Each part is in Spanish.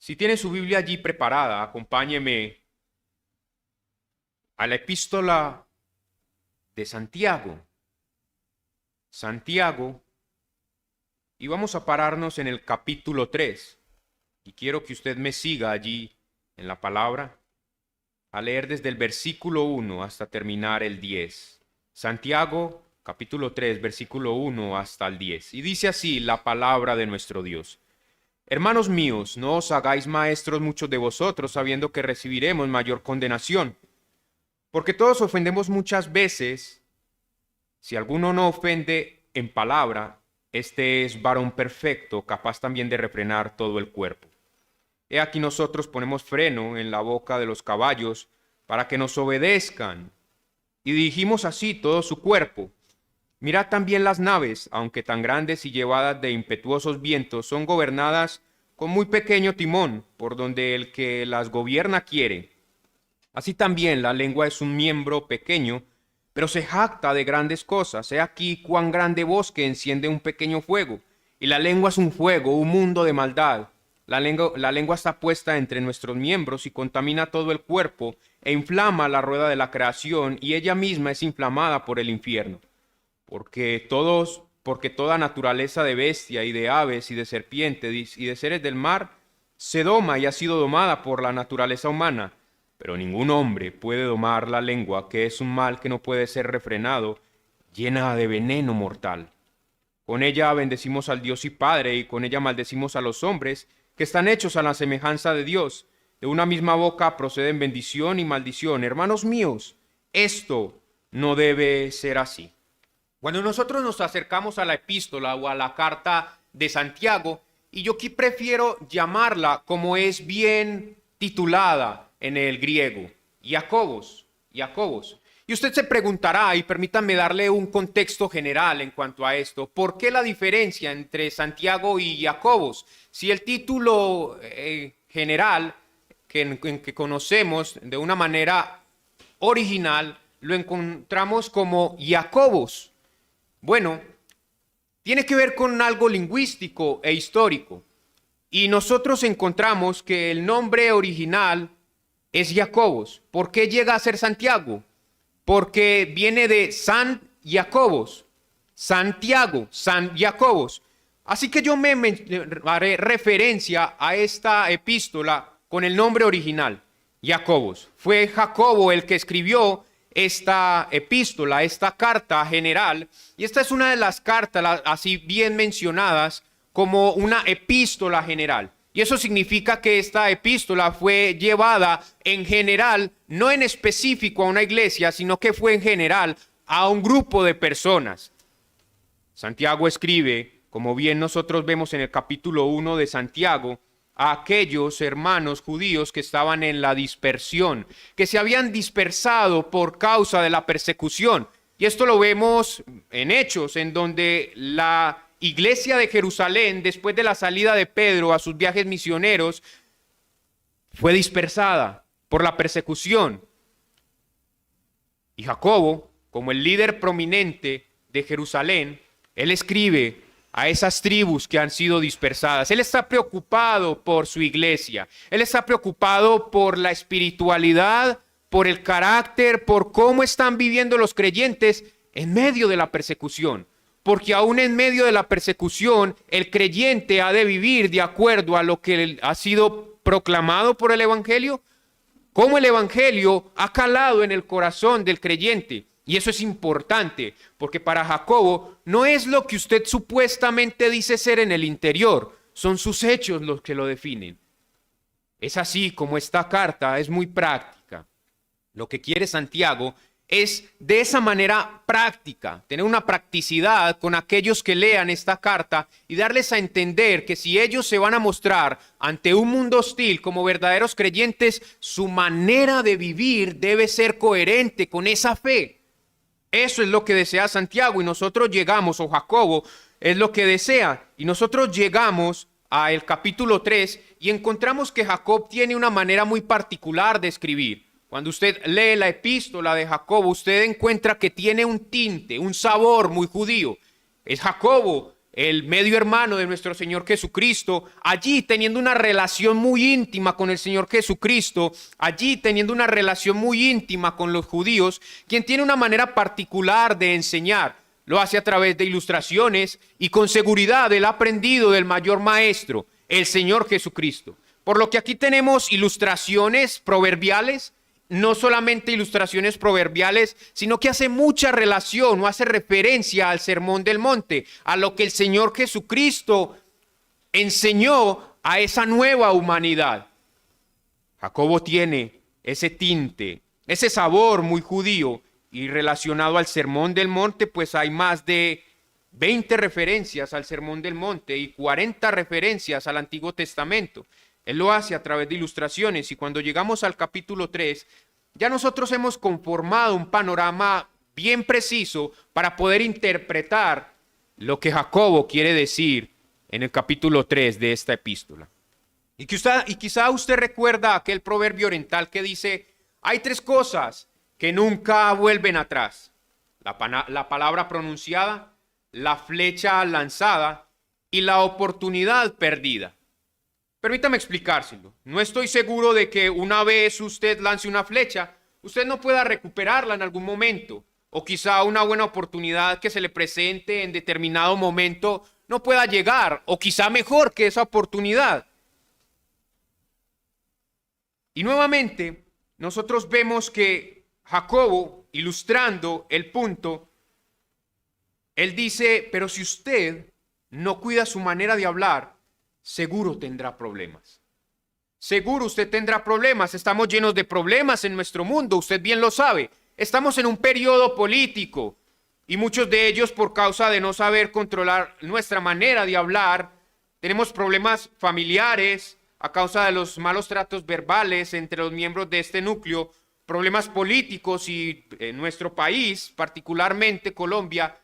Si tiene su Biblia allí preparada, acompáñeme a la epístola de Santiago. Santiago, y vamos a pararnos en el capítulo 3. Y quiero que usted me siga allí en la palabra, a leer desde el versículo 1 hasta terminar el 10. Santiago, capítulo 3, versículo 1 hasta el 10. Y dice así la palabra de nuestro Dios. Hermanos míos, no os hagáis maestros muchos de vosotros, sabiendo que recibiremos mayor condenación. Porque todos ofendemos muchas veces. Si alguno no ofende en palabra, este es varón perfecto, capaz también de refrenar todo el cuerpo. He aquí nosotros ponemos freno en la boca de los caballos para que nos obedezcan, y dirigimos así todo su cuerpo. Mirad también las naves, aunque tan grandes y llevadas de impetuosos vientos, son gobernadas con muy pequeño timón, por donde el que las gobierna quiere. Así también la lengua es un miembro pequeño, pero se jacta de grandes cosas. He aquí cuán grande bosque enciende un pequeño fuego, y la lengua es un fuego, un mundo de maldad. La lengua está puesta entre nuestros miembros y contamina todo el cuerpo, e inflama la rueda de la creación, y ella misma es inflamada por el infierno. Porque toda naturaleza de bestia y de aves y de serpientes y de seres del mar se doma y ha sido domada por la naturaleza humana. Pero ningún hombre puede domar la lengua, que es un mal que no puede ser refrenado, llena de veneno mortal. Con ella bendecimos al Dios y Padre, y con ella maldecimos a los hombres, que están hechos a la semejanza de Dios. De una misma boca proceden bendición y maldición. Hermanos míos, esto no debe ser así. Cuando nosotros nos acercamos a la epístola o a la carta de Santiago, y yo aquí prefiero llamarla como es bien titulada en el griego, Jacobos. Y usted se preguntará, y permítanme darle un contexto general en cuanto a esto, ¿por qué la diferencia entre Santiago y Jacobos? Si el título general que conocemos de una manera original lo encontramos como Jacobos. Bueno, tiene que ver con algo lingüístico e histórico. Y nosotros encontramos que el nombre original es Jacobos. ¿Por qué llega a ser Santiago? Porque viene de San Jacobos, Santiago, San Jacobos. Así que yo me haré referencia a esta epístola con el nombre original, Jacobos. Fue Jacobo el que escribió esta epístola, esta carta general, y esta es una de las cartas así bien mencionadas como una epístola general. Y eso significa que esta epístola fue llevada en general, no en específico a una iglesia, sino que fue en general a un grupo de personas. Santiago escribe, como bien nosotros vemos en el capítulo 1 de Santiago, a aquellos hermanos judíos que estaban en la dispersión, que se habían dispersado por causa de la persecución. Y esto lo vemos en Hechos, en donde la iglesia de Jerusalén, después de la salida de Pedro a sus viajes misioneros, fue dispersada por la persecución. Y Jacobo, como el líder prominente de Jerusalén, él escribe a esas tribus que han sido dispersadas. Él está preocupado por su iglesia. Él está preocupado por la espiritualidad, por el carácter, por cómo están viviendo los creyentes en medio de la persecución. Porque aún en medio de la persecución, el creyente ha de vivir de acuerdo a lo que ha sido proclamado por el Evangelio. Cómo el Evangelio ha calado en el corazón del creyente. Y eso es importante, porque para Jacobo no es lo que usted supuestamente dice ser en el interior, son sus hechos los que lo definen. Es así como esta carta es muy práctica. Lo que quiere Santiago es de esa manera práctica, tener una practicidad con aquellos que lean esta carta y darles a entender que si ellos se van a mostrar ante un mundo hostil como verdaderos creyentes, su manera de vivir debe ser coherente con esa fe. Eso es lo que desea Santiago y nosotros llegamos, o Jacobo es lo que desea, y nosotros llegamos al capítulo 3 y encontramos que Jacob tiene una manera muy particular de escribir. Cuando usted lee la epístola de Jacobo, usted encuentra que tiene un tinte, un sabor muy judío. Es Jacobo el medio hermano de nuestro Señor Jesucristo, allí teniendo una relación muy íntima con el Señor Jesucristo, allí teniendo una relación muy íntima con los judíos, quien tiene una manera particular de enseñar. Lo hace a través de ilustraciones y con seguridad él ha aprendido del mayor maestro, el Señor Jesucristo. Por lo que aquí tenemos ilustraciones proverbiales, no solamente ilustraciones proverbiales, sino que hace mucha relación o hace referencia al Sermón del Monte, a lo que el Señor Jesucristo enseñó a esa nueva humanidad. Jacobo tiene ese tinte, ese sabor muy judío, y relacionado al Sermón del Monte, pues hay más de 20 referencias al Sermón del Monte y 40 referencias al Antiguo Testamento. Él lo hace a través de ilustraciones, y cuando llegamos al capítulo 3, ya nosotros hemos conformado un panorama bien preciso para poder interpretar lo que Jacobo quiere decir en el capítulo 3 de esta epístola. Y quizá usted recuerda aquel proverbio oriental que dice, hay tres cosas que nunca vuelven atrás: la palabra pronunciada, la flecha lanzada y la oportunidad perdida. Permítame explicárselo. No estoy seguro de que una vez usted lance una flecha, usted no pueda recuperarla en algún momento, o quizá una buena oportunidad que se le presente en determinado momento no pueda llegar, o quizá mejor que esa oportunidad. Y nuevamente, nosotros vemos que Jacobo, ilustrando el punto, él dice, pero si usted no cuida su manera de hablar, seguro tendrá problemas. Seguro usted tendrá problemas. Estamos llenos de problemas en nuestro mundo, usted bien lo sabe. Estamos en un periodo político y muchos de ellos por causa de no saber controlar nuestra manera de hablar. Tenemos problemas familiares a causa de los malos tratos verbales entre los miembros de este núcleo, problemas políticos y en nuestro país, particularmente Colombia,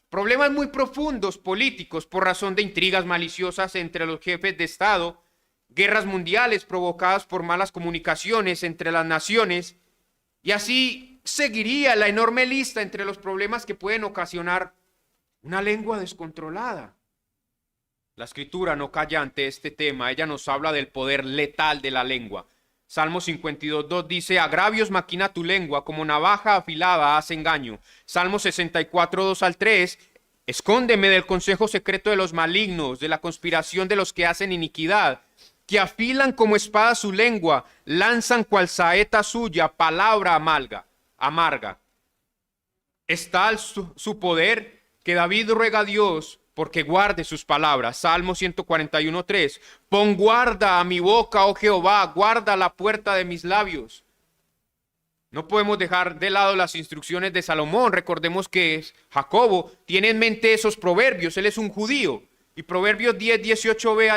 problemas muy profundos políticos por razón de intrigas maliciosas entre los jefes de Estado, guerras mundiales provocadas por malas comunicaciones entre las naciones, y así seguiría la enorme lista entre los problemas que pueden ocasionar una lengua descontrolada. La Escritura no calla ante este tema, ella nos habla del poder letal de la lengua. Salmo 52:2 dice, agravios maquina tu lengua, como navaja afilada hace engaño. Salmo 64:2-3, escóndeme del consejo secreto de los malignos, de la conspiración de los que hacen iniquidad, que afilan como espada su lengua, lanzan cual saeta suya, palabra amarga. Es tal su poder que David ruega a Dios porque guarde sus palabras. Salmo 141:3. Pon guarda a mi boca, oh Jehová, guarda la puerta de mis labios. No podemos dejar de lado las instrucciones de Salomón. Recordemos que Jacobo tiene en mente esos proverbios. Él es un judío. Y Proverbios 10:18b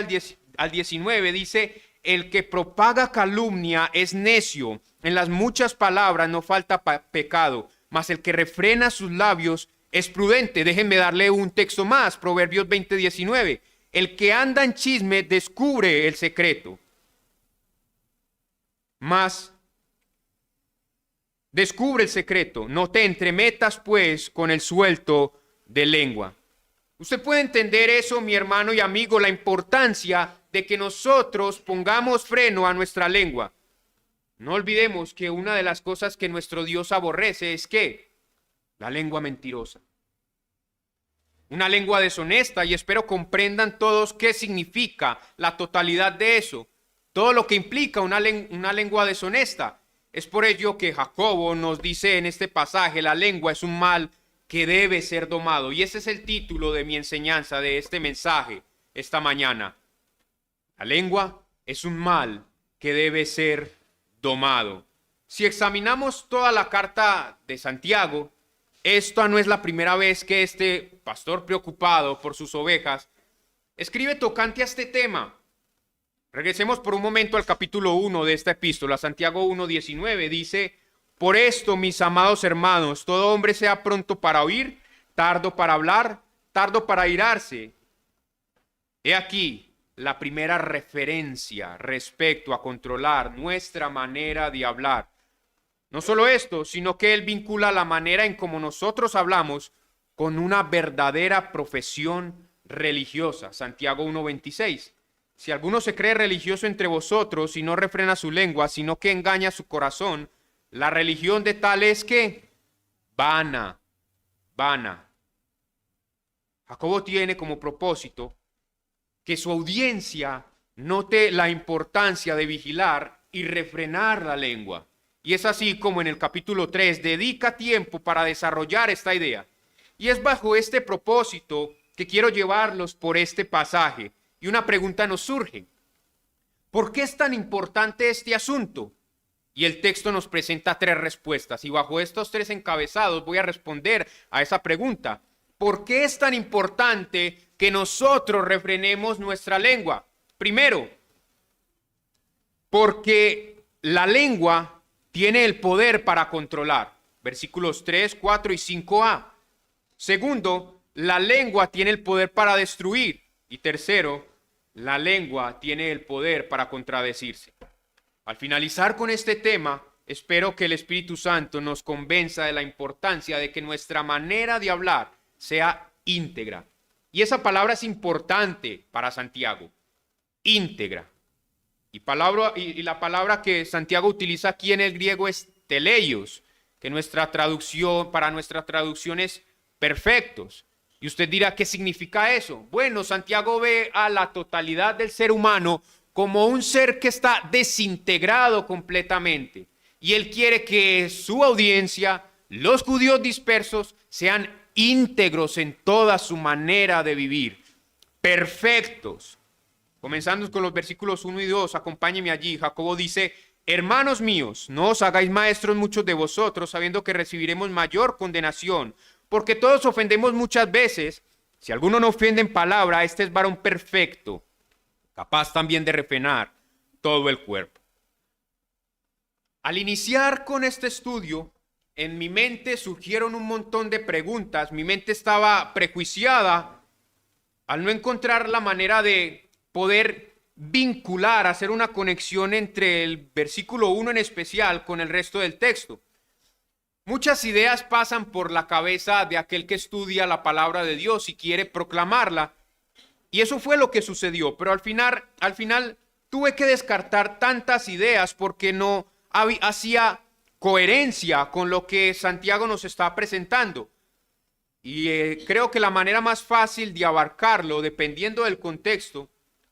al 19 dice, el que propaga calumnia es necio. En las muchas palabras no falta pecado, mas el que refrena sus labios es prudente. Déjenme darle un texto más, Proverbios 20:19. El que anda en chisme descubre el secreto, mas descubre el secreto. No te entremetas pues con el suelto de lengua. Usted puede entender eso, mi hermano y amigo, la importancia de que nosotros pongamos freno a nuestra lengua. No olvidemos que una de las cosas que nuestro Dios aborrece es ¿qué? La lengua mentirosa. Una lengua deshonesta, y espero comprendan todos qué significa la totalidad de eso. Todo lo que implica una lengua deshonesta. Es por ello que Jacobo nos dice en este pasaje, la lengua es un mal que debe ser domado. Y ese es el título de mi enseñanza, de este mensaje, esta mañana. La lengua es un mal que debe ser domado. Si examinamos toda la carta de Santiago, esta no es la primera vez que este pastor preocupado por sus ovejas escribe tocante a este tema. Regresemos por un momento al capítulo 1 de esta epístola. Santiago 1:19 dice, por esto, mis amados hermanos, todo hombre sea pronto para oír, tardo para hablar, tardo para airarse. He aquí la primera referencia respecto a controlar nuestra manera de hablar. No solo esto, sino que él vincula la manera en cómo nosotros hablamos con una verdadera profesión religiosa. Santiago 1:26. Si alguno se cree religioso entre vosotros y no refrena su lengua, sino que engaña su corazón, la religión de tal es que vana. Jacobo tiene como propósito que su audiencia note la importancia de vigilar y refrenar la lengua. Y es así como en el capítulo 3 dedica tiempo para desarrollar esta idea. Y es bajo este propósito que quiero llevarlos por este pasaje. Y una pregunta nos surge: ¿por qué es tan importante este asunto? Y el texto nos presenta 3 respuestas. Y bajo estos 3 encabezados voy a responder a esa pregunta. ¿Por qué es tan importante que nosotros refrenemos nuestra lengua? Primero, porque la lengua tiene el poder para controlar. Versículos 3, 4 y 5a. Segundo, la lengua tiene el poder para destruir. Y tercero, la lengua tiene el poder para contradecirse. Al finalizar con este tema, espero que el Espíritu Santo nos convenza de la importancia de que nuestra manera de hablar sea íntegra. Y esa palabra es importante para Santiago, íntegra. Y la palabra que Santiago utiliza aquí en el griego es teleios, que para nuestra traducción es perfectos. Y usted dirá, ¿qué significa eso? Bueno, Santiago ve a la totalidad del ser humano como un ser que está desintegrado completamente. Y él quiere que su audiencia, los judíos dispersos, sean íntegros en toda su manera de vivir, perfectos. Comenzando con los versículos 1 y 2, acompáñenme allí. Jacobo dice: hermanos míos, no os hagáis maestros muchos de vosotros, sabiendo que recibiremos mayor condenación, porque todos ofendemos muchas veces. Si alguno no ofende en palabra, este es varón perfecto, capaz también de refrenar todo el cuerpo. Al iniciar con este estudio, en mi mente surgieron un montón de preguntas. Mi mente estaba prejuiciada al no encontrar la manera de poder vincular, hacer una conexión entre el versículo 1 en especial con el resto del texto. Muchas ideas pasan por la cabeza de aquel que estudia la palabra de Dios y quiere proclamarla. Y eso fue lo que sucedió. Pero al final tuve que descartar tantas ideas porque no hacía coherencia con lo que Santiago nos está presentando. Y creo que la manera más fácil de abarcarlo, dependiendo del contexto,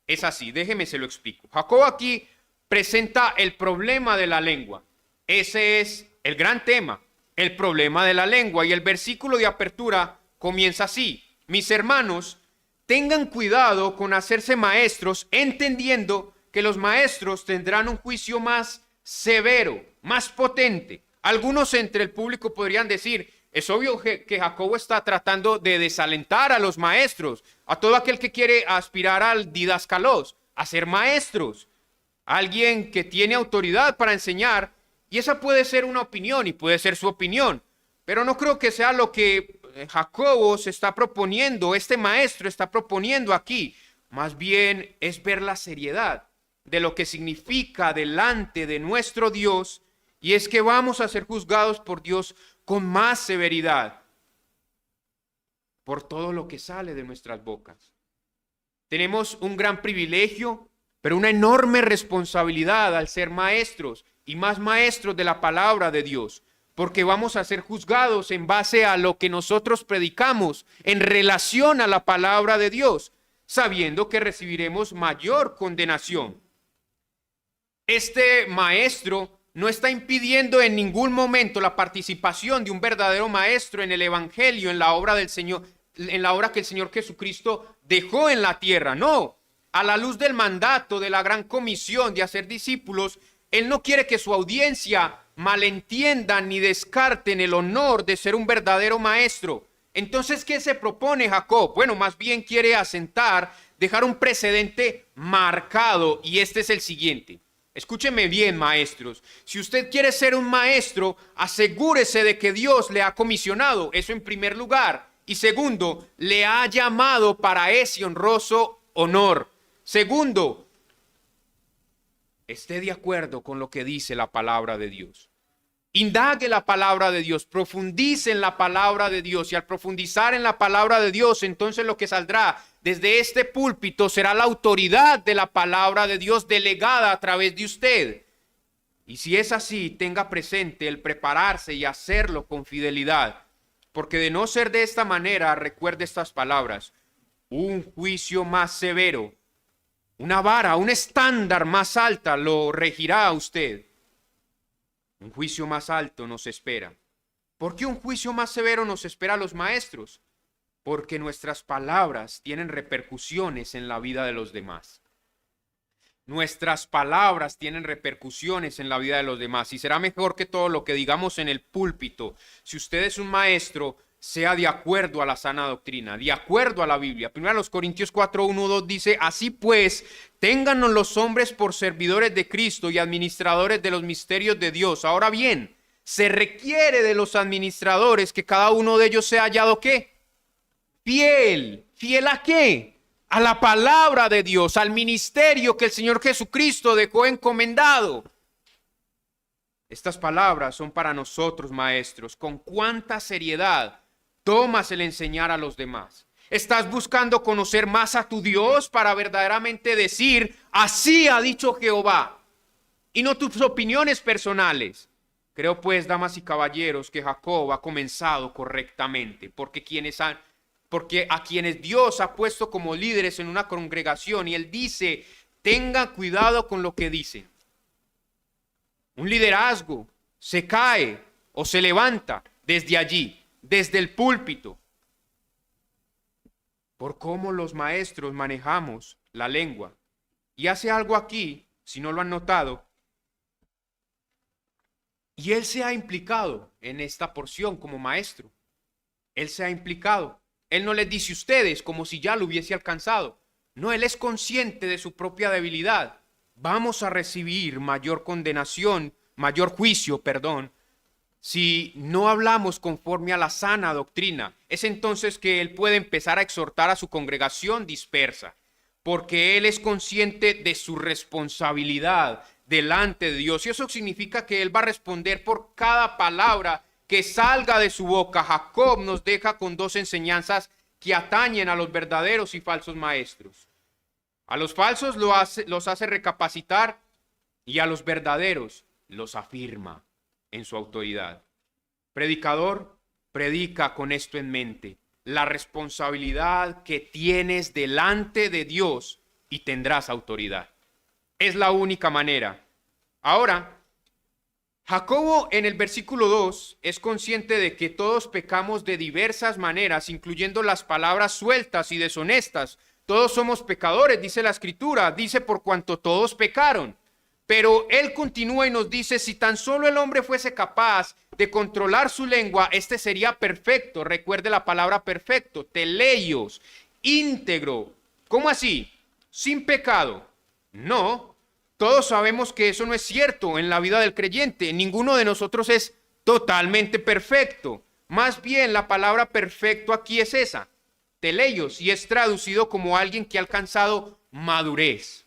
es así. Déjeme se lo explico. Jacobo aquí presenta el problema de la lengua. Ese es el gran tema, el problema de la lengua. Y el versículo de apertura comienza así: mis hermanos, tengan cuidado con hacerse maestros, entendiendo que los maestros tendrán un juicio más severo, más potente. Algunos entre el público podrían decir: es obvio que Jacobo está tratando de desalentar a los maestros, a todo aquel que quiere aspirar al didascalos, a ser maestros, alguien que tiene autoridad para enseñar. Y esa puede ser una opinión y puede ser su opinión, pero no creo que sea lo que Jacobo se está proponiendo, este maestro está proponiendo aquí. Más bien es ver la seriedad de lo que significa delante de nuestro Dios, y es que vamos a ser juzgados por Dios con más severidad por todo lo que sale de nuestras bocas. Tenemos un gran privilegio, pero una enorme responsabilidad al ser maestros y más maestros de la palabra de Dios, porque vamos a ser juzgados en base a lo que nosotros predicamos en relación a la palabra de Dios, sabiendo que recibiremos mayor condenación. Este maestro no está impidiendo en ningún momento la participación de un verdadero maestro en el evangelio, en la obra del Señor, en la obra que el Señor Jesucristo dejó en la tierra. No, a la luz del mandato de la gran comisión de hacer discípulos, Él no quiere que su audiencia malentienda ni descarten el honor de ser un verdadero maestro. Entonces, ¿qué se propone Jacob? Bueno, más bien quiere asentar, dejar un precedente marcado, y este es el siguiente. Escúcheme bien, maestros. Si usted quiere ser un maestro, asegúrese de que Dios le ha comisionado, eso en primer lugar. Y segundo, le ha llamado para ese honroso honor. Segundo, esté de acuerdo con lo que dice la palabra de Dios. Indague la palabra de Dios, profundice en la palabra de Dios, y al profundizar en la palabra de Dios, entonces lo que saldrá desde este púlpito será la autoridad de la palabra de Dios delegada a través de usted. Y si es así, tenga presente el prepararse y hacerlo con fidelidad, porque de no ser de esta manera, recuerde estas palabras: un juicio más severo, una vara, un estándar más alta lo regirá a usted. Un juicio más alto nos espera. ¿Por qué un juicio más severo nos espera a los maestros? Porque nuestras palabras tienen repercusiones en la vida de los demás. Nuestras palabras tienen repercusiones en la vida de los demás, y será mejor que todo lo que digamos en el púlpito, si usted es un maestro, sea de acuerdo a la sana doctrina, de acuerdo a la Biblia. Primero Corintios 4, 1, 2 dice: así pues, téngannos los hombres por servidores de Cristo y administradores de los misterios de Dios. Ahora bien, se requiere de los administradores que cada uno de ellos sea hallado ¿qué? Fiel. ¿Fiel a qué? A la palabra de Dios, al ministerio que el Señor Jesucristo dejó encomendado. Estas palabras son para nosotros, maestros. ¿Con cuánta seriedad tomas el enseñar a los demás? ¿Estás buscando conocer más a tu Dios para verdaderamente decir: así ha dicho Jehová, y no tus opiniones personales? Creo pues, damas y caballeros, que Jacob ha comenzado correctamente, porque a quienes Dios ha puesto como líderes en una congregación, y él dice: tengan cuidado con lo que dicen. Un liderazgo se cae o se levanta desde allí, desde el púlpito, por cómo los maestros manejamos la lengua. Y hace algo aquí, si no lo han notado, y él se ha implicado en esta porción como maestro. Él se ha implicado. Él no les dice ustedes como si ya lo hubiese alcanzado. No, él es consciente de su propia debilidad. Vamos a recibir mayor condenación, mayor juicio, si no hablamos conforme a la sana doctrina. Es entonces que él puede empezar a exhortar a su congregación dispersa, porque él es consciente de su responsabilidad delante de Dios. Y eso significa que él va a responder por cada palabra que salga de su boca. Jacob nos deja con dos enseñanzas que atañen a los verdaderos y falsos maestros. A los falsos los hace recapacitar, y a los verdaderos los afirma en su autoridad. Predicador, predica con esto en mente: la responsabilidad que tienes delante de Dios, y tendrás autoridad. Es la única manera. Ahora, Jacobo en el versículo 2 es consciente de que todos pecamos de diversas maneras, incluyendo las palabras sueltas y deshonestas. Todos somos pecadores, dice la Escritura, dice: por cuanto todos pecaron. Pero él continúa y nos dice: si tan solo el hombre fuese capaz de controlar su lengua, este sería perfecto. Recuerde la palabra perfecto, teleios, íntegro. ¿Cómo así? Sin pecado. No, todos sabemos que eso no es cierto en la vida del creyente. Ninguno de nosotros es totalmente perfecto. Más bien, la palabra perfecto aquí es esa, teleios, y es traducido como alguien que ha alcanzado madurez.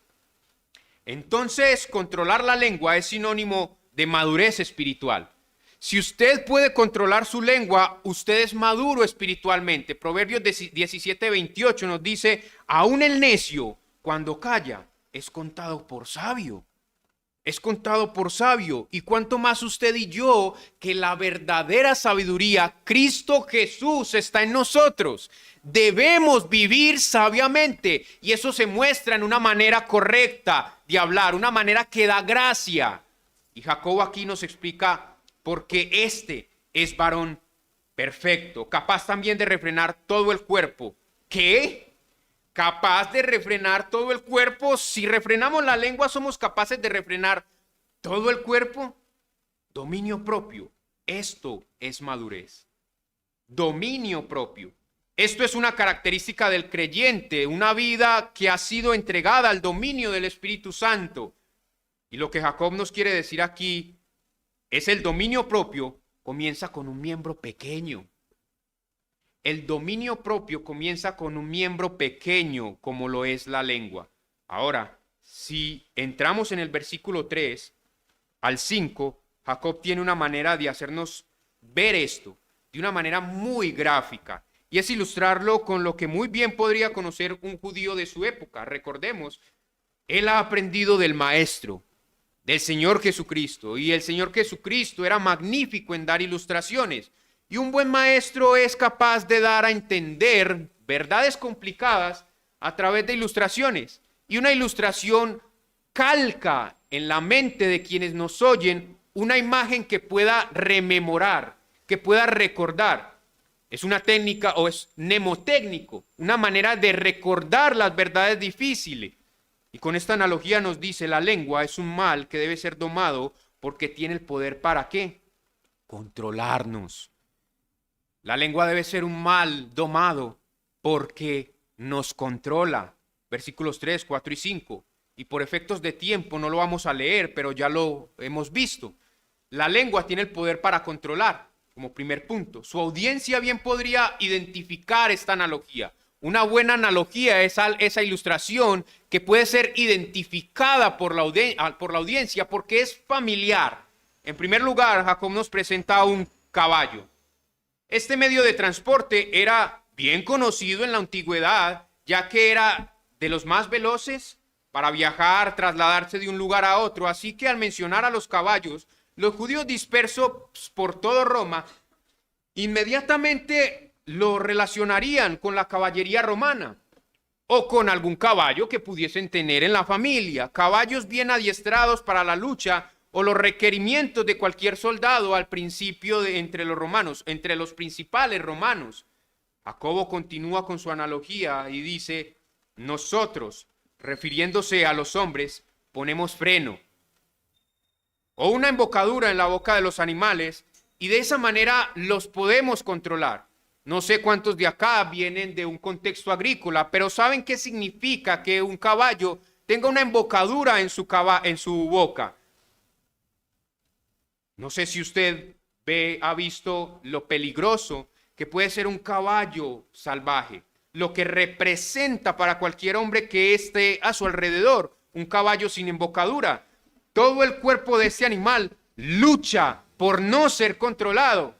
Entonces, controlar la lengua es sinónimo de madurez espiritual. Si usted puede controlar su lengua, usted es maduro espiritualmente. Proverbios 17:28 nos dice: aún el necio, cuando calla, es contado por sabio. Es contado por sabio. Y cuánto más usted y yo, que la verdadera sabiduría, Cristo Jesús, está en nosotros. Debemos vivir sabiamente, y eso se muestra en una manera correcta de hablar, una manera que da gracia. Y Jacobo aquí nos explica por qué este es varón perfecto, capaz también de refrenar todo el cuerpo. ¿Qué? ¿Capaz de refrenar todo el cuerpo? Si refrenamos la lengua, ¿somos capaces de refrenar todo el cuerpo? Dominio propio. Esto es madurez. Dominio propio. Esto es una característica del creyente, una vida que ha sido entregada al dominio del Espíritu Santo. Y lo que Jacob nos quiere decir aquí es: el dominio propio comienza con un miembro pequeño. El dominio propio comienza con un miembro pequeño, como lo es la lengua. Ahora, si entramos en el versículo 3 al 5, Jacob tiene una manera de hacernos ver esto de una manera muy gráfica, y es ilustrarlo con lo que muy bien podría conocer un judío de su época. Recordemos, él ha aprendido del Maestro, del Señor Jesucristo, y el Señor Jesucristo era magnífico en dar ilustraciones, y un buen maestro es capaz de dar a entender verdades complicadas a través de ilustraciones, y una ilustración calca en la mente de quienes nos oyen una imagen que pueda rememorar, que pueda recordar. Es una técnica o es mnemotécnico, una manera de recordar las verdades difíciles. Y con esta analogía nos dice, la lengua es un mal que debe ser domado porque tiene el poder ¿para qué? Controlarnos. La lengua debe ser un mal domado porque nos controla. Versículos 3, 4 y 5. Y por efectos de tiempo no lo vamos a leer, pero ya lo hemos visto. La lengua tiene el poder para controlar. Como primer punto, su audiencia bien podría identificar esta analogía. Una buena analogía es esa ilustración que puede ser identificada por la audiencia porque es familiar. En primer lugar, Jacob nos presenta un caballo. Este medio de transporte era bien conocido en la antigüedad, ya que era de los más veloces para viajar, trasladarse de un lugar a otro. Así que al mencionar a los caballos, los judíos dispersos por todo Roma inmediatamente lo relacionarían con la caballería romana o con algún caballo que pudiesen tener en la familia, caballos bien adiestrados para la lucha o los requerimientos de cualquier soldado al principio entre los romanos, entre los principales romanos. Jacobo continúa con su analogía y dice, nosotros, refiriéndose a los hombres, ponemos freno o una embocadura en la boca de los animales y de esa manera los podemos controlar. No sé cuántos de acá vienen de un contexto agrícola, pero ¿saben qué significa que un caballo tenga una embocadura en su boca? No sé si usted ha visto lo peligroso que puede ser un caballo salvaje, lo que representa para cualquier hombre que esté a su alrededor, un caballo sin embocadura. Todo el cuerpo de este animal lucha por no ser controlado.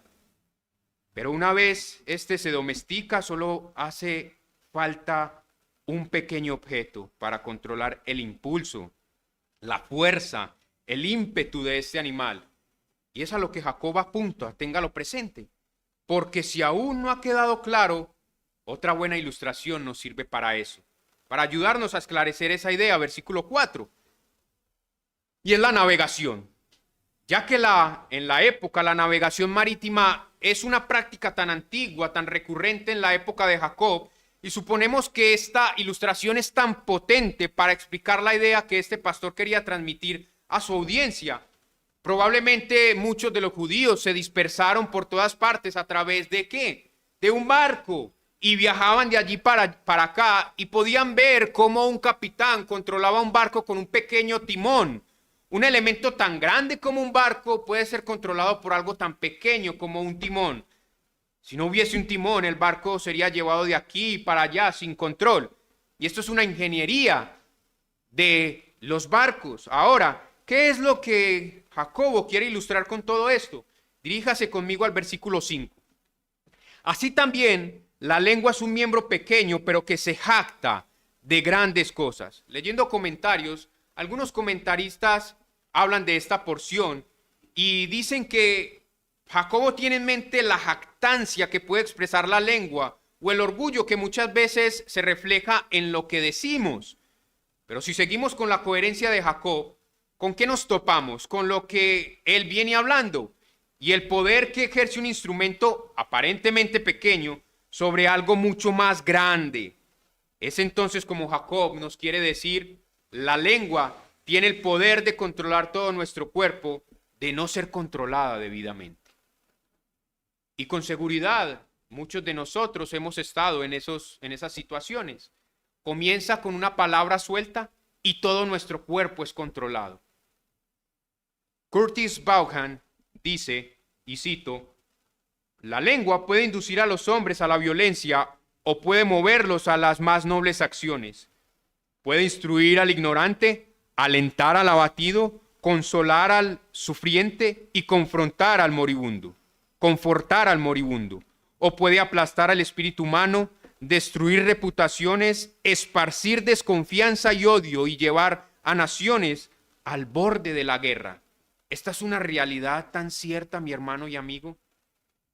Pero una vez este se domestica, solo hace falta un pequeño objeto para controlar el impulso, la fuerza, el ímpetu de este animal. Y es a lo que Jacob apunta, téngalo presente. Porque si aún no ha quedado claro, otra buena ilustración nos sirve para eso, para ayudarnos a esclarecer esa idea, versículo 4. Y es la navegación. Ya que en la época la navegación marítima es una práctica tan antigua, tan recurrente en la época de Jacob, y suponemos que esta ilustración es tan potente para explicar la idea que este pastor quería transmitir a su audiencia. Probablemente muchos de los judíos se dispersaron por todas partes a través de ¿qué? De un barco, y viajaban de allí para acá y podían ver cómo un capitán controlaba un barco con un pequeño timón. Un elemento tan grande como un barco puede ser controlado por algo tan pequeño como un timón. Si no hubiese un timón, el barco sería llevado de aquí para allá sin control. Y esto es una ingeniería de los barcos. Ahora, ¿qué es lo que Jacobo quiere ilustrar con todo esto? Diríjase conmigo al versículo 5. Así también, la lengua es un miembro pequeño, pero que se jacta de grandes cosas. Leyendo comentarios, algunos comentaristas hablan de esta porción y dicen que Jacobo tiene en mente la jactancia que puede expresar la lengua o el orgullo que muchas veces se refleja en lo que decimos. Pero si seguimos con la coherencia de Jacob, ¿con qué nos topamos? Con lo que él viene hablando y el poder que ejerce un instrumento aparentemente pequeño sobre algo mucho más grande. Es entonces como Jacob nos quiere decir, la lengua tiene el poder de controlar todo nuestro cuerpo, de no ser controlada debidamente. Y con seguridad, muchos de nosotros hemos estado en esas situaciones. Comienza con una palabra suelta y todo nuestro cuerpo es controlado. Curtis Vaughan dice, y cito, la lengua puede inducir a los hombres a la violencia o puede moverlos a las más nobles acciones. Puede instruir al ignorante, alentar al abatido consolar al sufriente y confrontar al moribundo, confortar al moribundo, o puede aplastar al espíritu humano, destruir reputaciones, esparcir desconfianza y odio y llevar a naciones al borde de la guerra. Esta es una realidad tan cierta, mi hermano y amigo.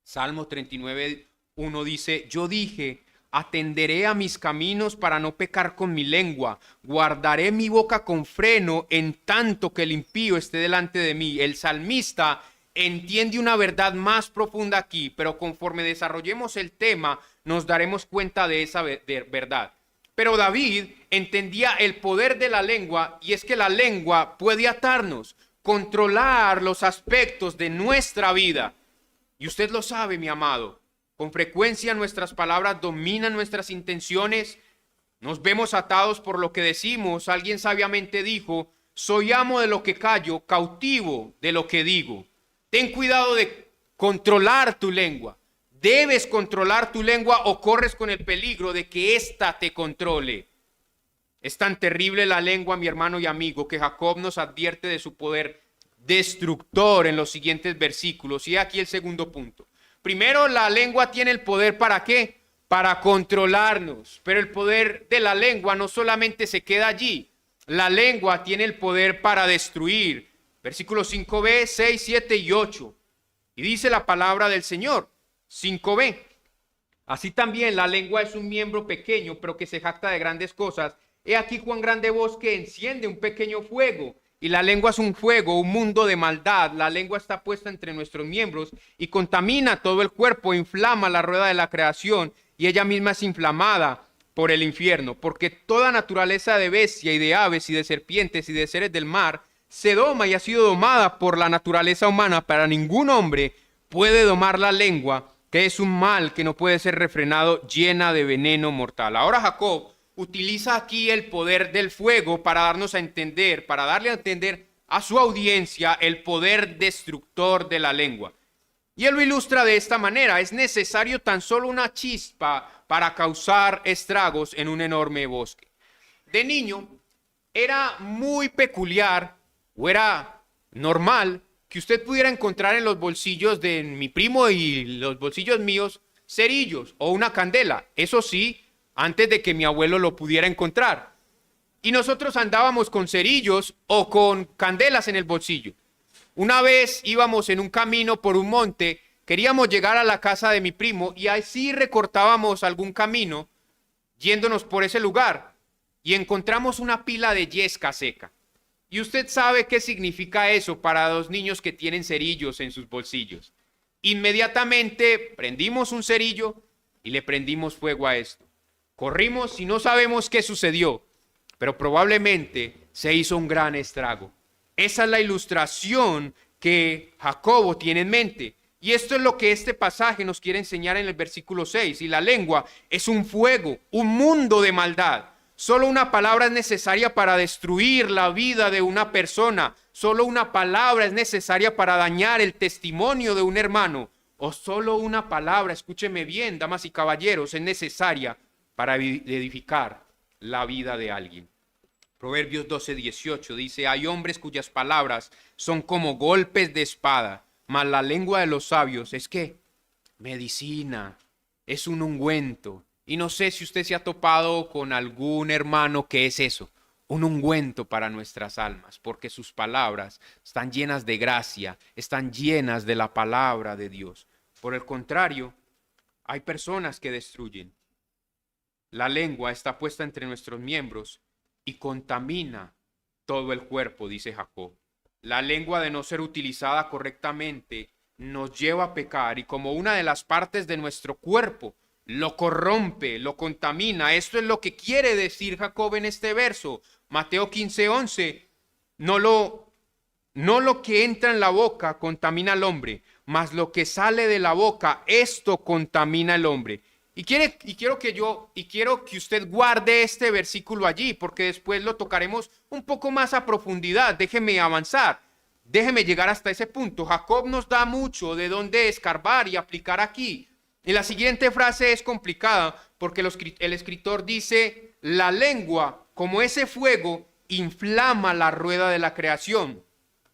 Salmo 39:1 dice: yo dije, atenderé a mis caminos para no pecar con mi lengua, guardaré mi boca con freno en tanto que el impío esté delante de mí. El salmista entiende una verdad más profunda aquí, pero conforme desarrollemos el tema nos daremos cuenta de esa verdad. Pero David entendía el poder de la lengua, y es que la lengua puede atarnos, controlar los aspectos de nuestra vida. Y usted lo sabe, mi amado, con frecuencia nuestras palabras dominan nuestras intenciones, nos vemos atados por lo que decimos. Alguien sabiamente dijo: soy amo de lo que callo, cautivo de lo que digo. Ten cuidado de controlar tu lengua. Debes controlar tu lengua o corres con el peligro de que ésta te controle. Es tan terrible la lengua, mi hermano y amigo, que Jacob nos advierte de su poder destructor en los siguientes versículos. Y aquí el segundo punto. Primero, la lengua tiene el poder ¿para qué? Para controlarnos. Pero el poder de la lengua no solamente se queda allí. La lengua tiene el poder para destruir. Versículos 5b, 6, 7 y 8. Y dice la palabra del Señor. 5b. Así también la lengua es un miembro pequeño, pero que se jacta de grandes cosas. He aquí cuán grande voz que enciende un pequeño fuego. Y la lengua es un fuego, un mundo de maldad. La lengua está puesta entre nuestros miembros y contamina todo el cuerpo, inflama la rueda de la creación, y ella misma es inflamada por el infierno. Porque toda naturaleza de bestia y de aves y de serpientes y de seres del mar se doma y ha sido domada por la naturaleza humana. Para ningún hombre puede domar la lengua, que es un mal que no puede ser refrenado, llena de veneno mortal. Ahora Jacob utiliza aquí el poder del fuego para darnos a entender, para darle a entender a su audiencia el poder destructor de la lengua. Y él lo ilustra de esta manera: es necesario tan solo una chispa para causar estragos en un enorme bosque. De niño era muy peculiar, o era normal, que usted pudiera encontrar en los bolsillos de mi primo y los bolsillos míos cerillos o una candela. Eso sí, antes de que mi abuelo lo pudiera encontrar. Y nosotros andábamos con cerillos o con candelas en el bolsillo. Una vez íbamos en un camino por un monte, queríamos llegar a la casa de mi primo y así recortábamos algún camino yéndonos por ese lugar y encontramos una pila de yesca seca. Y usted sabe qué significa eso para dos niños que tienen cerillos en sus bolsillos. Inmediatamente prendimos un cerillo y le prendimos fuego a esto. Corrimos y no sabemos qué sucedió, pero probablemente se hizo un gran estrago. Esa es la ilustración que Jacobo tiene en mente. Y esto es lo que este pasaje nos quiere enseñar en el versículo 6. Y la lengua es un fuego, un mundo de maldad. Solo una palabra es necesaria para destruir la vida de una persona. Solo una palabra es necesaria para dañar el testimonio de un hermano. O solo una palabra, escúcheme bien, damas y caballeros, es necesaria para edificar la vida de alguien. Proverbios 12:18 dice: hay hombres cuyas palabras son como golpes de espada, mas la lengua de los sabios es ¿qué? Medicina, es un ungüento. Y no sé si usted se ha topado con algún hermano que es eso, un ungüento para nuestras almas, porque sus palabras están llenas de gracia, están llenas de la palabra de Dios. Por el contrario, hay personas que destruyen. La lengua está puesta entre nuestros miembros y contamina todo el cuerpo, dice Jacob. La lengua, de no ser utilizada correctamente, nos lleva a pecar y como una de las partes de nuestro cuerpo, lo corrompe, lo contamina. Esto es lo que quiere decir Jacob en este verso. Mateo 15:11. No lo que entra en la boca contamina al hombre, mas lo que sale de la boca, esto contamina al hombre. Y quiero que usted guarde este versículo allí, porque después lo tocaremos un poco más a profundidad. Déjeme avanzar, déjeme llegar hasta ese punto. Jacob nos da mucho de dónde escarbar y aplicar aquí. Y la siguiente frase es complicada, porque el escritor dice: la lengua, como ese fuego, inflama la rueda de la creación.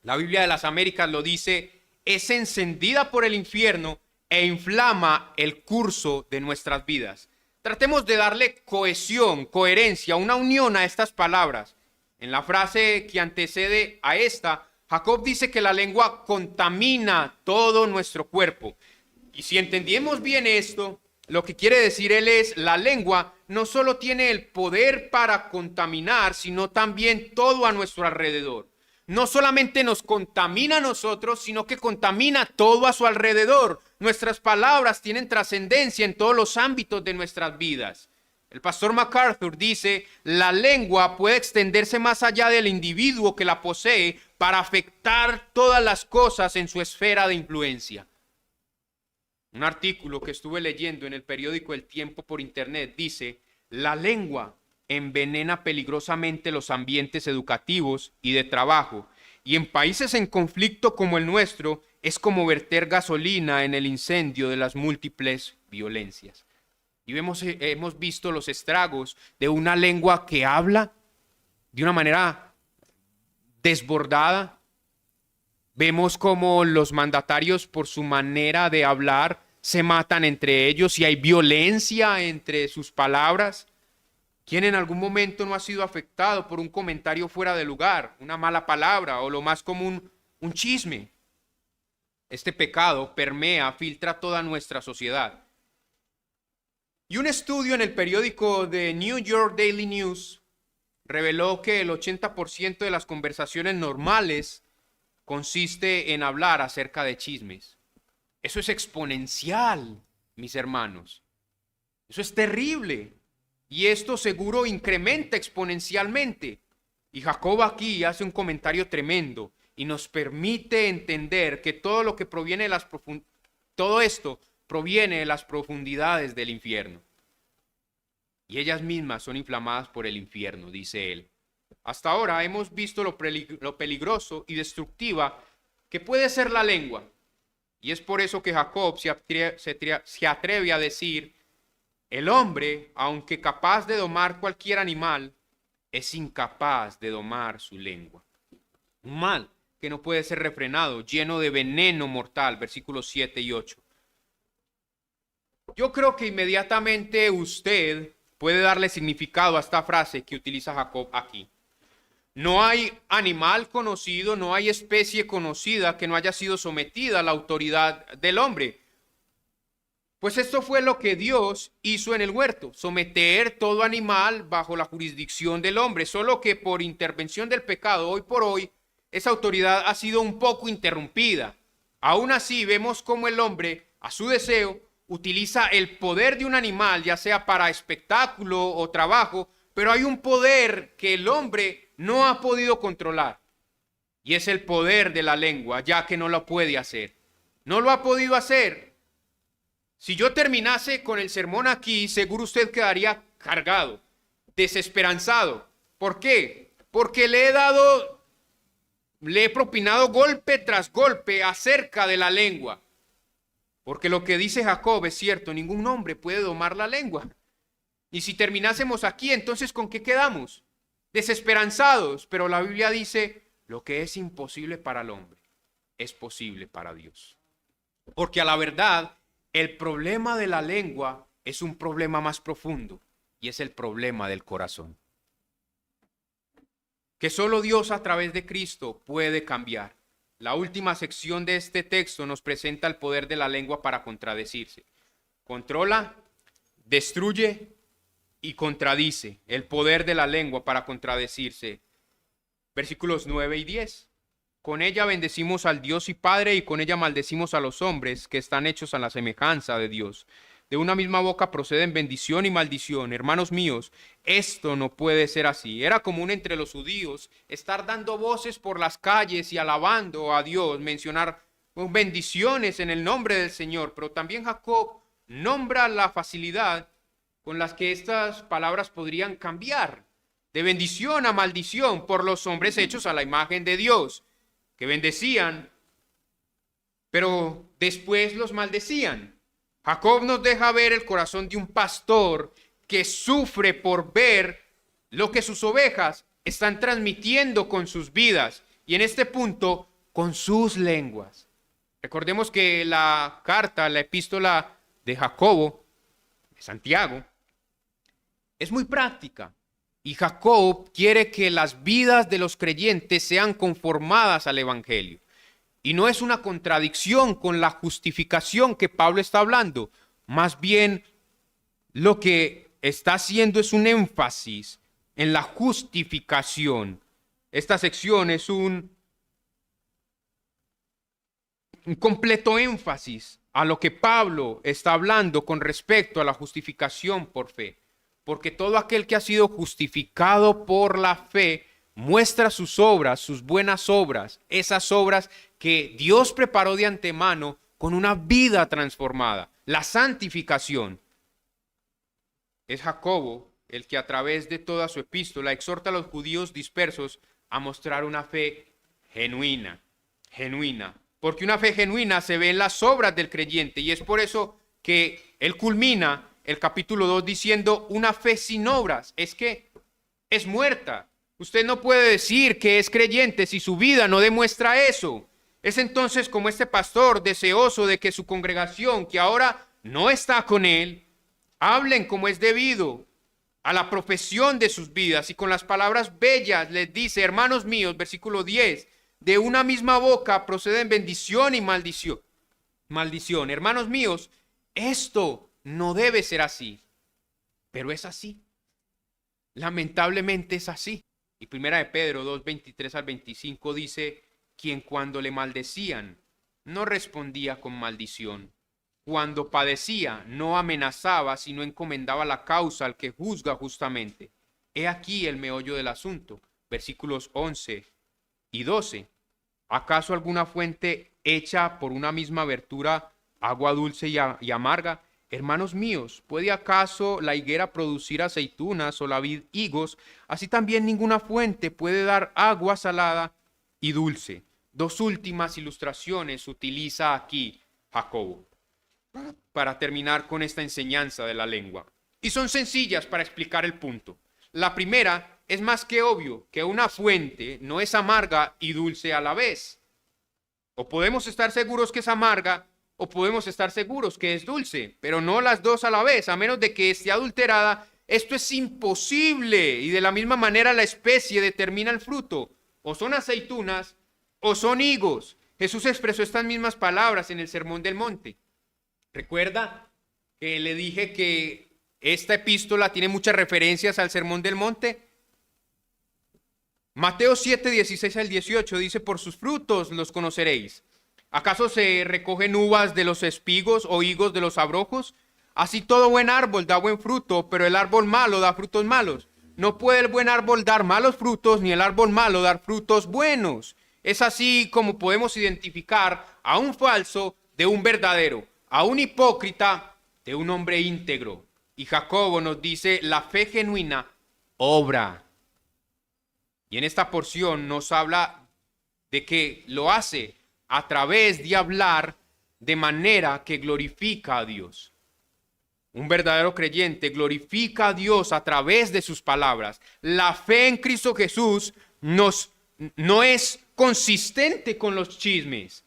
La Biblia de las Américas lo dice, es encendida por el infierno e inflama el curso de nuestras vidas. Tratemos de darle cohesión, coherencia, una unión a estas palabras. En la frase que antecede a esta, Jacob dice que la lengua contamina todo nuestro cuerpo. Y si entendemos bien esto, lo que quiere decir él es, la lengua no solo tiene el poder para contaminar, sino también todo a nuestro alrededor. No solamente nos contamina a nosotros, sino que contamina todo a su alrededor. Nuestras palabras tienen trascendencia en todos los ámbitos de nuestras vidas. El pastor MacArthur dice, la lengua puede extenderse más allá del individuo que la posee para afectar todas las cosas en su esfera de influencia. Un artículo que estuve leyendo en el periódico El Tiempo por internet dice, la lengua envenena peligrosamente los ambientes educativos y de trabajo, y en países en conflicto como el nuestro, es como verter gasolina en el incendio de las múltiples violencias. Y hemos visto los estragos de una lengua que habla de una manera desbordada. Vemos como los mandatarios, por su manera de hablar, se matan entre ellos y hay violencia entre sus palabras. ¿Quién en algún momento no ha sido afectado por un comentario fuera de lugar, una mala palabra o lo más común, un chisme? Este pecado permea, filtra toda nuestra sociedad. Y un estudio en el periódico The New York Daily News reveló que el 80% de las conversaciones normales consiste en hablar acerca de chismes. Eso es exponencial, mis hermanos. Eso es terrible. Y esto seguro incrementa exponencialmente. Y Jacob aquí hace un comentario tremendo y nos permite entender que todo lo que proviene de todo esto proviene de las profundidades del infierno. Y ellas mismas son inflamadas por el infierno, dice él. Hasta ahora hemos visto lo peligroso y destructiva que puede ser la lengua. Y es por eso que Jacob se atreve a decir, el hombre, aunque capaz de domar cualquier animal, es incapaz de domar su lengua. Un mal que no puede ser refrenado, lleno de veneno mortal, versículos 7 y 8. Yo creo que inmediatamente usted puede darle significado a esta frase que utiliza Jacob aquí. No hay animal conocido, no hay especie conocida que no haya sido sometida a la autoridad del hombre. Pues esto fue lo que Dios hizo en el huerto, someter todo animal bajo la jurisdicción del hombre, solo que por intervención del pecado, hoy por hoy, esa autoridad ha sido un poco interrumpida. Aún así, vemos cómo el hombre, a su deseo, utiliza el poder de un animal, ya sea para espectáculo o trabajo, pero hay un poder que el hombre no ha podido controlar, y es el poder de la lengua, ya que no lo puede hacer. No lo ha podido hacer. Si yo terminase con el sermón aquí, seguro usted quedaría cargado, desesperanzado. ¿Por qué? Porque le he propinado golpe tras golpe acerca de la lengua. Porque lo que dice Jacob es cierto, ningún hombre puede domar la lengua. Y si terminásemos aquí, entonces ¿con qué quedamos? Desesperanzados, pero la Biblia dice, lo que es imposible para el hombre es posible para Dios. Porque a la verdad, el problema de la lengua es un problema más profundo y es el problema del corazón. Que solo Dios a través de Cristo puede cambiar. La última sección de este texto nos presenta el poder de la lengua para contradecirse. Controla, destruye y contradice. El poder de la lengua para contradecirse. Versículos 9 y 10. Con ella bendecimos al Dios y Padre, y con ella maldecimos a los hombres que están hechos a la semejanza de Dios. De una misma boca proceden bendición y maldición. Hermanos míos, esto no puede ser así. Era común entre los judíos estar dando voces por las calles y alabando a Dios, mencionar bendiciones en el nombre del Señor. Pero también Jacob nombra la facilidad con las que estas palabras podrían cambiar de bendición a maldición por los hombres hechos a la imagen de Dios, que bendecían, pero después los maldecían. Jacob nos deja ver el corazón de un pastor que sufre por ver lo que sus ovejas están transmitiendo con sus vidas. Y en este punto con sus lenguas. Recordemos que la carta, la epístola de Jacobo, de Santiago, es muy práctica. Y Jacob quiere que las vidas de los creyentes sean conformadas al Evangelio. Y no es una contradicción con la justificación que Pablo está hablando. Más bien, lo que está haciendo es un énfasis en la justificación. Esta sección es un completo énfasis a lo que Pablo está hablando con respecto a la justificación por fe. Porque todo aquel que ha sido justificado por la fe muestra sus obras, sus buenas obras, esas obras que Dios preparó de antemano con una vida transformada, la santificación. Es Jacobo el que a través de toda su epístola exhorta a los judíos dispersos a mostrar una fe genuina, porque una fe genuina se ve en las obras del creyente y es por eso que él culmina el capítulo 2 diciendo una fe sin obras, es que es muerta. Usted no puede decir que es creyente si su vida no demuestra eso. Es entonces como este pastor deseoso de que su congregación, que ahora no está con él, hablen como es debido a la profesión de sus vidas y con las palabras bellas les dice, hermanos míos, versículo 10, de una misma boca proceden bendición y maldición. Maldición, hermanos míos, esto no debe ser así, pero es así. Lamentablemente es así. Y primera de Pedro 2, 23 al 25 dice, quien cuando le maldecían no respondía con maldición. Cuando padecía no amenazaba, sino encomendaba la causa al que juzga justamente. He aquí el meollo del asunto, versículos 11 y 12. ¿Acaso alguna fuente hecha por una misma abertura agua dulce y amarga? Hermanos míos, ¿puede acaso la higuera producir aceitunas o la vid higos? Así también ninguna fuente puede dar agua salada y dulce. Dos últimas ilustraciones utiliza aquí Jacobo para terminar con esta enseñanza de la lengua. Y son sencillas para explicar el punto. La primera es más que obvio que una fuente no es amarga y dulce a la vez. O podemos estar seguros que es amarga o podemos estar seguros que es dulce, pero no las dos a la vez, a menos de que esté adulterada. Esto es imposible y de la misma manera la especie determina el fruto. O son aceitunas o son higos. Jesús expresó estas mismas palabras en el Sermón del Monte. ¿Recuerda que le dije que esta epístola tiene muchas referencias al Sermón del Monte? Mateo 7, 16 al 18 dice, por sus frutos los conoceréis. ¿Acaso se recogen uvas de los espigos o higos de los abrojos? Así todo buen árbol da buen fruto, pero el árbol malo da frutos malos. No puede el buen árbol dar malos frutos, ni el árbol malo dar frutos buenos. Es así como podemos identificar a un falso de un verdadero, a un hipócrita de un hombre íntegro. Y Jacobo nos dice, la fe genuina obra. Y en esta porción nos habla de que lo hace a través de hablar de manera que glorifica a Dios. Un verdadero creyente glorifica a Dios a través de sus palabras. La fe en Cristo Jesús no es consistente con los chismes.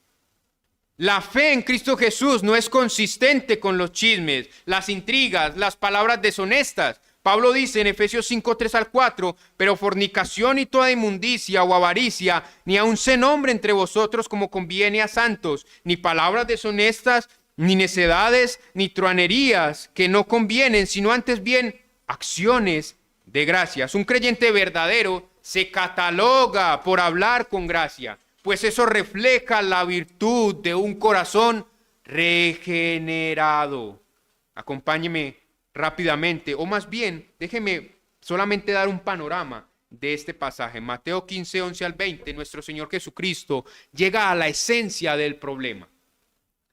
La fe en Cristo Jesús no es consistente con los chismes, las intrigas, las palabras deshonestas. Pablo dice en Efesios 5, 3 al 4, pero fornicación y toda inmundicia o avaricia, ni aun se nombre entre vosotros como conviene a santos, ni palabras deshonestas, ni necedades, ni truanerías que no convienen, sino antes bien acciones de gracias. Un creyente verdadero se cataloga por hablar con gracia, pues eso refleja la virtud de un corazón regenerado. Acompáñeme rápidamente, o más bien, déjeme solamente dar un panorama de este pasaje. Mateo 15, 11 al 20, nuestro Señor Jesucristo llega a la esencia del problema.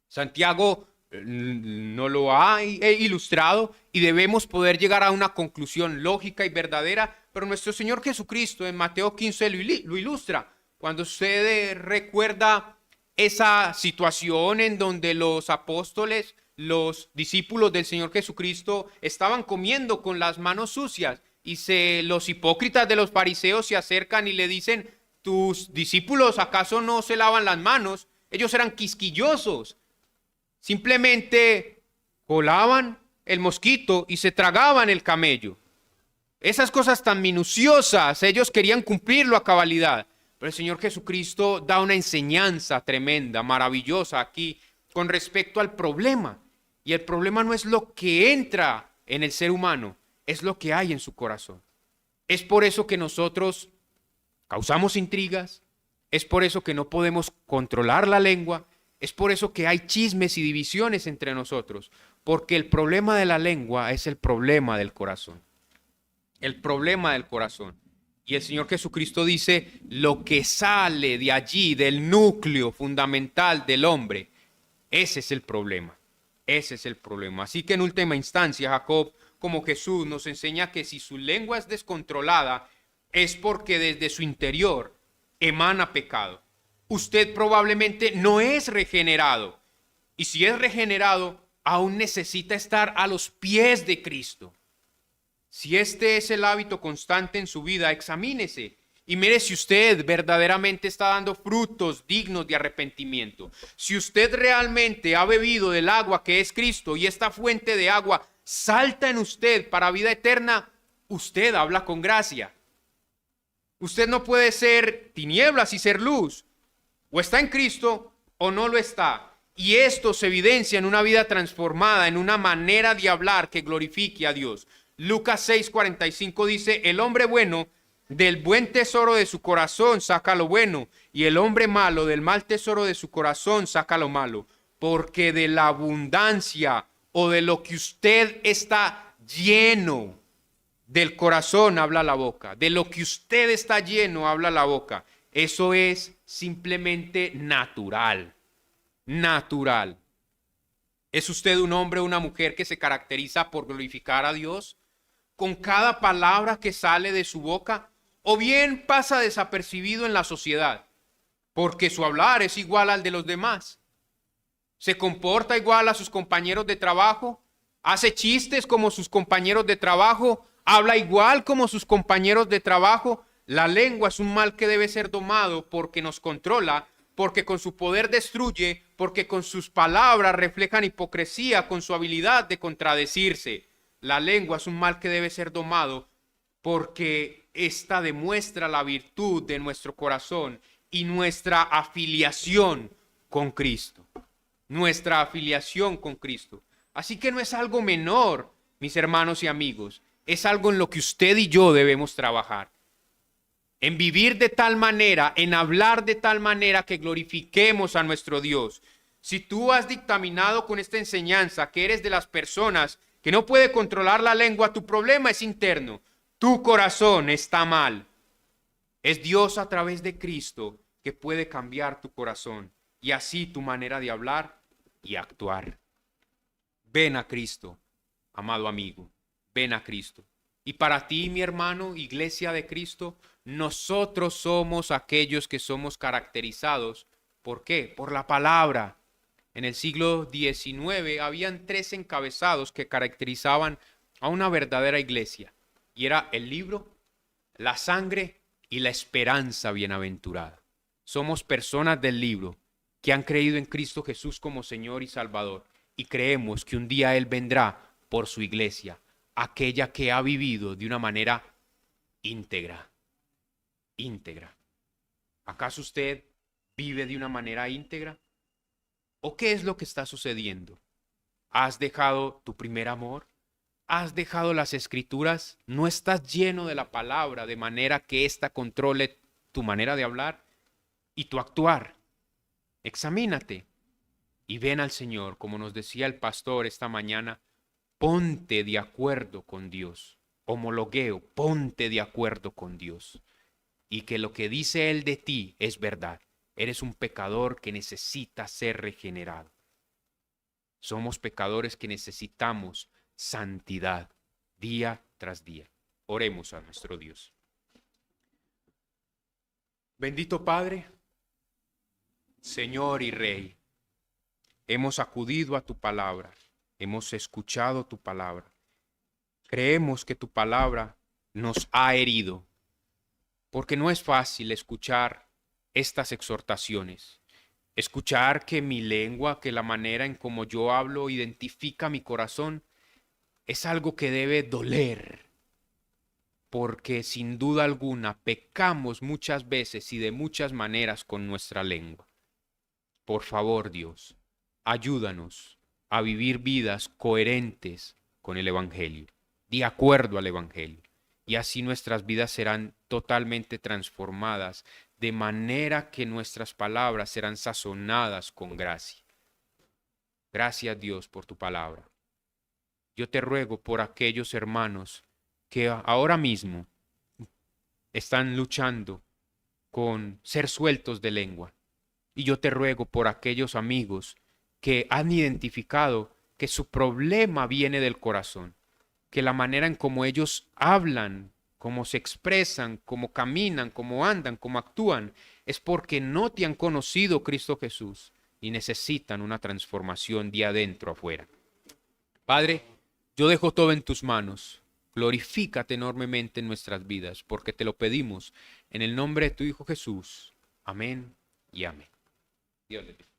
Santiago no lo ha ilustrado y debemos poder llegar a una conclusión lógica y verdadera, pero nuestro Señor Jesucristo en Mateo 15 lo ilustra. Cuando usted recuerda esa situación en donde los apóstoles, los discípulos del Señor Jesucristo estaban comiendo con las manos sucias y los hipócritas de los fariseos se acercan y le dicen, ¿tus discípulos acaso no se lavan las manos? Ellos eran quisquillosos. Simplemente colaban el mosquito y se tragaban el camello. Esas cosas tan minuciosas, ellos querían cumplirlo a cabalidad. Pero el Señor Jesucristo da una enseñanza tremenda, maravillosa aquí con respecto al problema. Y el problema no es lo que entra en el ser humano, es lo que hay en su corazón. Es por eso que nosotros causamos intrigas, es por eso que no podemos controlar la lengua, es por eso que hay chismes y divisiones entre nosotros, porque el problema de la lengua es el problema del corazón. El problema del corazón. Y el Señor Jesucristo dice, lo que sale de allí, del núcleo fundamental del hombre, ese es el problema. Ese es el problema. Así que en última instancia, Jacob, como Jesús, nos enseña que si su lengua es descontrolada, es porque desde su interior emana pecado. Usted probablemente no es regenerado. Y si es regenerado, aún necesita estar a los pies de Cristo. Si este es el hábito constante en su vida, examínese y mire si usted verdaderamente está dando frutos dignos de arrepentimiento. Si usted realmente ha bebido del agua que es Cristo y esta fuente de agua salta en usted para vida eterna, usted habla con gracia. Usted no puede ser tinieblas y ser luz. O está en Cristo o no lo está. Y esto se evidencia en una vida transformada, en una manera de hablar que glorifique a Dios. Lucas 6:45 dice, el hombre bueno del buen tesoro de su corazón saca lo bueno, y el hombre malo del mal tesoro de su corazón saca lo malo, porque de la abundancia o de lo que usted está lleno del corazón habla la boca, de lo que usted está lleno habla la boca. Eso es simplemente natural, natural. ¿Es usted un hombre o una mujer que se caracteriza por glorificar a Dios con cada palabra que sale de su boca? ¿O bien pasa desapercibido en la sociedad porque su hablar es igual al de los demás? ¿Se comporta igual a sus compañeros de trabajo? ¿Hace chistes como sus compañeros de trabajo? ¿Habla igual como sus compañeros de trabajo? La lengua es un mal que debe ser domado porque nos controla, porque con su poder destruye, porque con sus palabras reflejan hipocresía, con su habilidad de contradecirse. La lengua es un mal que debe ser domado porque ésta demuestra la virtud de nuestro corazón y nuestra afiliación con Cristo. Nuestra afiliación con Cristo. Así que no es algo menor, mis hermanos y amigos, es algo en lo que usted y yo debemos trabajar. En vivir de tal manera, en hablar de tal manera que glorifiquemos a nuestro Dios. Si tú has dictaminado con esta enseñanza que eres de las personas que no puede controlar la lengua, tu problema es interno. Tu corazón está mal. Es Dios a través de Cristo que puede cambiar tu corazón y así tu manera de hablar y actuar. Ven a Cristo, amado amigo, ven a Cristo. Y para ti, mi hermano, iglesia de Cristo, nosotros somos aquellos que somos caracterizados. ¿Por qué? Por la palabra. En el siglo XIX habían 3 encabezados que caracterizaban a una verdadera iglesia. Y era el libro, la sangre y la esperanza bienaventurada. Somos personas del libro que han creído en Cristo Jesús como Señor y Salvador. Y creemos que un día Él vendrá por su iglesia, aquella que ha vivido de una manera íntegra. Íntegra. ¿Acaso usted vive de una manera íntegra? ¿O qué es lo que está sucediendo? ¿Has dejado tu primer amor? ¿Has dejado las escrituras? ¿No estás lleno de la palabra de manera que ésta controle tu manera de hablar y tu actuar? Examínate y ven al Señor, como nos decía el pastor esta mañana, ponte de acuerdo con Dios. Homologueo, ponte de acuerdo con Dios. Y que lo que dice Él de ti es verdad. Eres un pecador que necesita ser regenerado. Somos pecadores que necesitamos santidad día tras día. Oremos a nuestro Dios. Bendito Padre, Señor y Rey, hemos acudido a tu palabra, hemos escuchado tu palabra. Creemos que tu palabra nos ha herido. porque no es fácil escuchar estas exhortaciones. Escuchar que mi lengua, que la manera en como yo hablo identifica mi corazón, es algo que debe doler, porque sin duda alguna pecamos muchas veces y de muchas maneras con nuestra lengua. Por favor, Dios, ayúdanos a vivir vidas coherentes con el Evangelio, de acuerdo al Evangelio, y así nuestras vidas serán totalmente transformadas, de manera que nuestras palabras serán sazonadas con gracia. Gracias, Dios, por tu palabra. Yo te ruego por aquellos hermanos que ahora mismo están luchando con ser sueltos de lengua. Y yo te ruego por aquellos amigos que han identificado que su problema viene del corazón, que la manera en cómo ellos hablan, cómo se expresan, cómo caminan, cómo andan, cómo actúan, es porque no te han conocido, Cristo Jesús, y necesitan una transformación de adentro afuera. Padre, yo dejo todo en tus manos. Glorifícate enormemente en nuestras vidas, porque te lo pedimos en el nombre de tu Hijo Jesús. Amén y amén. Dios le bendiga.